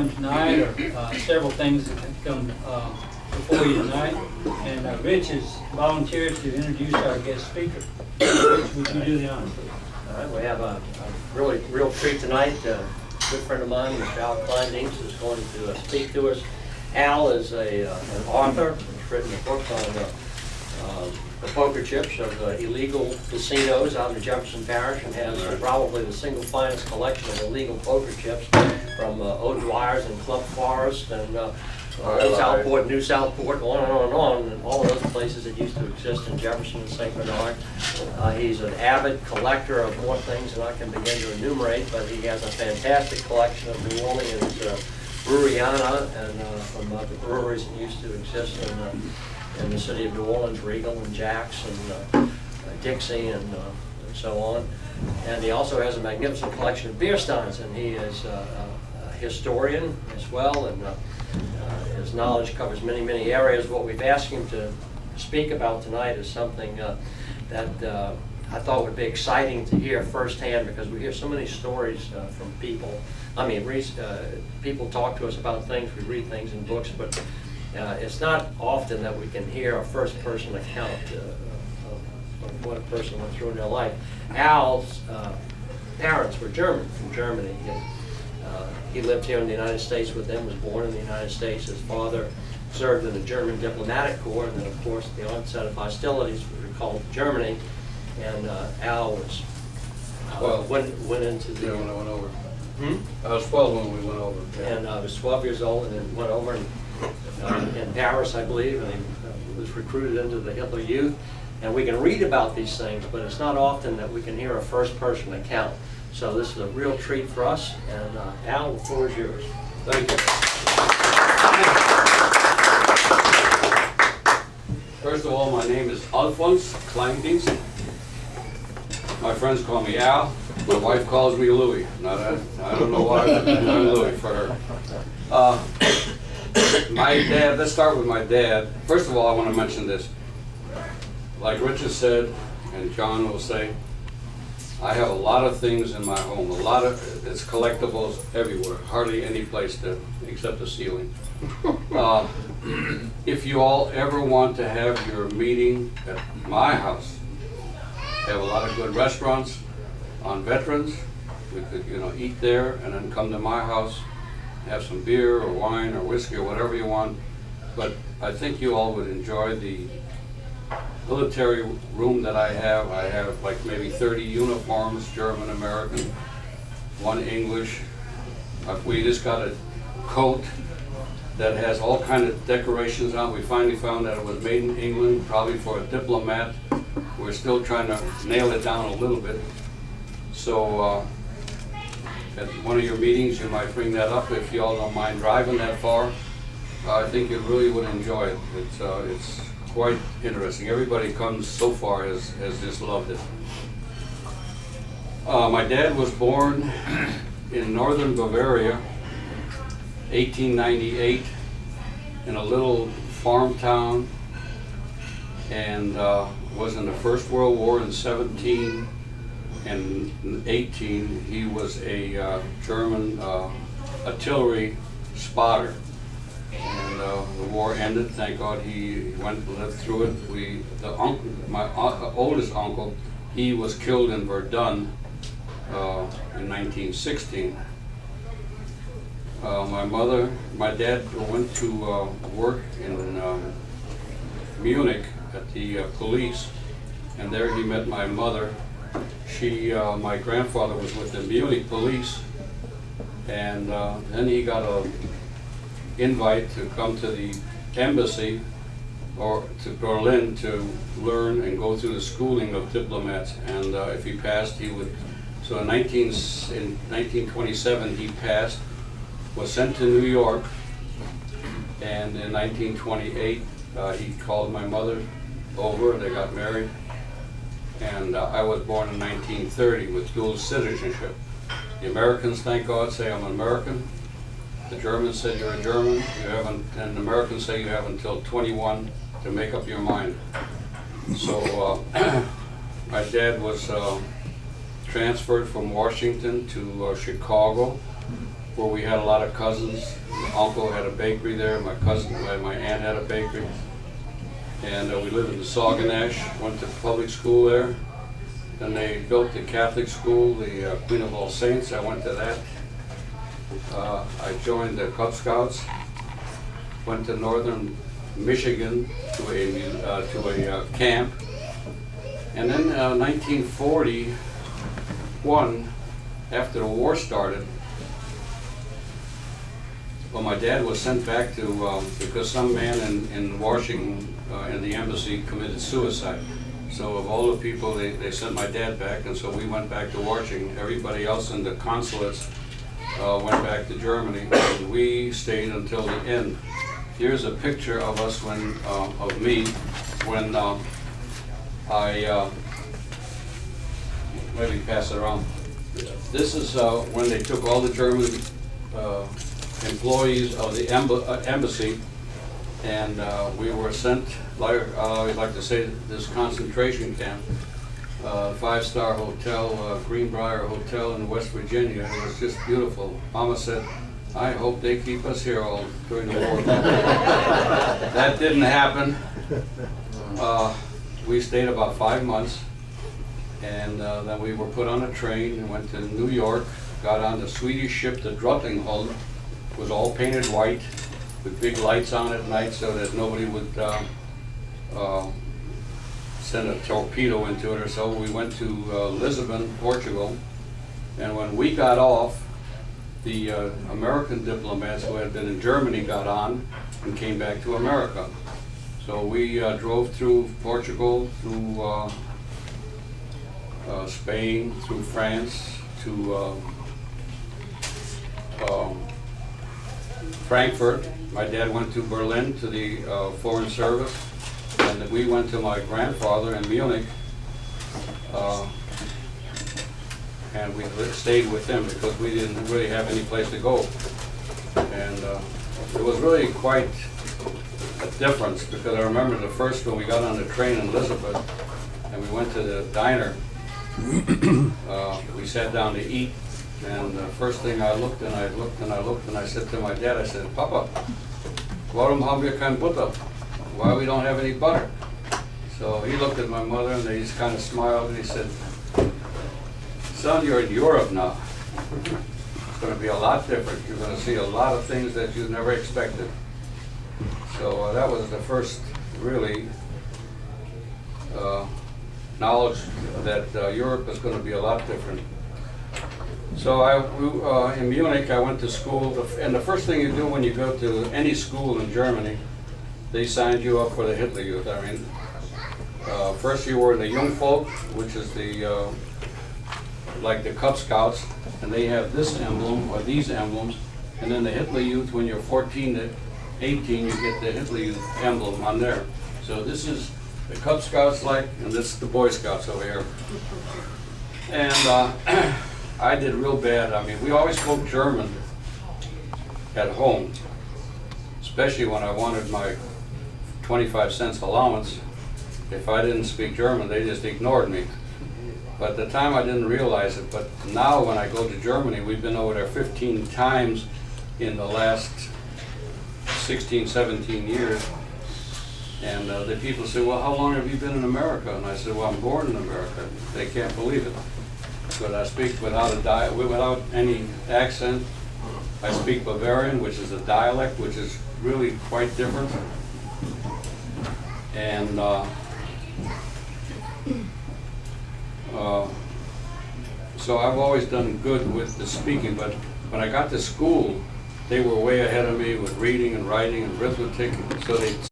items tonight, or several things that have come before you tonight. And Rich has volunteered to introduce our guest speaker. Rich, would you do the honors? All right, we have a real treat tonight. A good friend of mine, Mr. Al Kleindienst, is going to speak to us. Al is an author. He's written a book on the poker chips of illegal casinos out in Jefferson Parish, and has probably the single finest collection of illegal poker chips from O'Dwyer's and Club Forest and Old Southport, New Southport, on and on and on, and all of those places that used to exist in Jefferson and St. Bernard. He's an avid collector of more things than I can begin to enumerate, but he has a fantastic collection of New Orleans Breweriana and from the breweries that used to exist in the city of New Orleans, Regal and Jack's and Dixie and so on. And he also has a magnificent collection of beer steins, and he is a historian as well, and his knowledge covers many, many areas. What we've asked him to speak about tonight is something that I thought would be exciting to hear firsthand, because we hear so many stories from people. I mean, people talk to us about things, we read things in books, but it's not often that we can hear a first-person account of what a person went through in their life. Al's parents were German, from Germany. He lived here in the United States with them, was born in the United States. His father served in the German diplomatic corps, and then, of course, at the onset of hostilities, we recalled to Germany, and Al was went into the... Yeah, when I went over. Hmm? I was 12 when we went over. Yeah. And I was 12 years old, and then went over in Paris, I believe, and he was recruited into the Hitler Youth. And we can read about these things, but it's not often that we can hear a first-person account. So this is a real treat for us, and Al, the floor is yours. Thank you. First of all, my name is Alphonse Kleindienst. My friends call me Al. My wife calls me Louie. Now that, I don't know why I'm Louie for her. My dad, let's start with my dad. First of all, I want to mention this. Like Richard said, and John will say, I have a lot of things in my home. It's collectibles everywhere. Hardly any place except the ceiling. If you all ever want to have your meeting at my house, I have a lot of good restaurants on Veterans. We could, eat there and then come to my house, have some beer or wine or whiskey or whatever you want. But I think you all would enjoy the military room that I have. I have like maybe 30 uniforms, German, American, one English. We just got a coat that has all kind of decorations on. We finally found that it was made in England, probably for a diplomat. We're still trying to nail it down a little bit. So at one of your meetings, you might bring that up if you all don't mind driving that far. I think you really would enjoy it. It's quite interesting. Everybody comes so far has just loved it. My dad was born in northern Bavaria, 1898, in a little farm town, and was in the First World War in 17 and 18. He was a German artillery spotter. And the war ended. Thank God he went and lived through it. My oldest uncle, he was killed in Verdun in 1916. My dad went to work in Munich at the police, and there he met my mother. My grandfather was with the Munich police, and then he got a invite to come to the embassy or to Berlin to learn and go through the schooling of diplomats, and if he passed, he would. So in 1927 he passed, was sent to New York, and in 1928 he called my mother over. They got married, and I was born in 1930 with dual citizenship. The Americans, thank God, say I'm an American. The Germans said you're a German. And the Americans say you have until 21 to make up your mind. So my dad was transferred from Washington to Chicago, where we had a lot of cousins. My uncle had a bakery there, my aunt had a bakery. And we lived in the Sauganash, went to public school there. Then they built the Catholic school, the Queen of All Saints. I went to that. I joined the Cub Scouts, went to northern Michigan to a camp. And then 1941, after the war started, well, my dad was sent back to, because some man in Washington, in the embassy, committed suicide. So of all the people, they sent my dad back, and so we went back to Washington. Everybody else in the consulates went back to Germany, and we stayed until the end. Here's a picture of us of me when maybe pass it around. This is when they took all the German employees of the embassy, and we were sent, I'd like to say, this concentration camp, 5-star hotel, Greenbrier Hotel in West Virginia. It was just beautiful. Mama said, I hope they keep us here all during the war. That didn't happen. We stayed about 5 months, and then we were put on a train and went to New York, got on the Swedish ship, the Drottningholm. It was all painted white with big lights on at night so that nobody would send a torpedo into it or so. We went to Lisbon, Portugal, and when we got off, the American diplomats who had been in Germany got on and came back to America. So we drove through Portugal, through Spain, through France, to Frankfurt. My dad went to Berlin to the Foreign Service, and we went to my grandfather in Munich, and we stayed with him because we didn't really have any place to go. And it was really quite a difference, because I remember the first when we got on the train in Elizabeth and we went to the diner, we sat down to eat, and the first thing I looked and I said to my dad, I said, Papa, warum haben wir kein Butter? Why we don't have any butter? So he looked at my mother and he just kind of smiled and he said, son, you're in Europe now. It's going to be a lot different. You're going to see a lot of things that you never expected. So that was the first really knowledge that Europe is going to be a lot different. So in Munich, I went to school, and the first thing you do when you go to any school in Germany, they signed you up for the Hitler Youth. I mean, first you were in the Jungvolk, which is the like the Cub Scouts, and they have this emblem or these emblems, and then the Hitler Youth, when you're 14 to 18, you get the Hitler Youth emblem on there. So this is the Cub Scouts and this is the Boy Scouts over here. And I did real bad. I mean, we always spoke German at home, especially when I wanted my 25 cents allowance. If I didn't speak German, they just ignored me. But at the time I didn't realize it, but now when I go to Germany, we've been over there 15 times in the last 16, 17 years. And the people say, well, how long have you been in America? And I said, well, I'm born in America. They can't believe it. But I speak without any accent. I speak Bavarian, which is a dialect, which is really quite different. And so I've always done good with the speaking, but when I got to school, they were way ahead of me with reading and writing and arithmetic, so they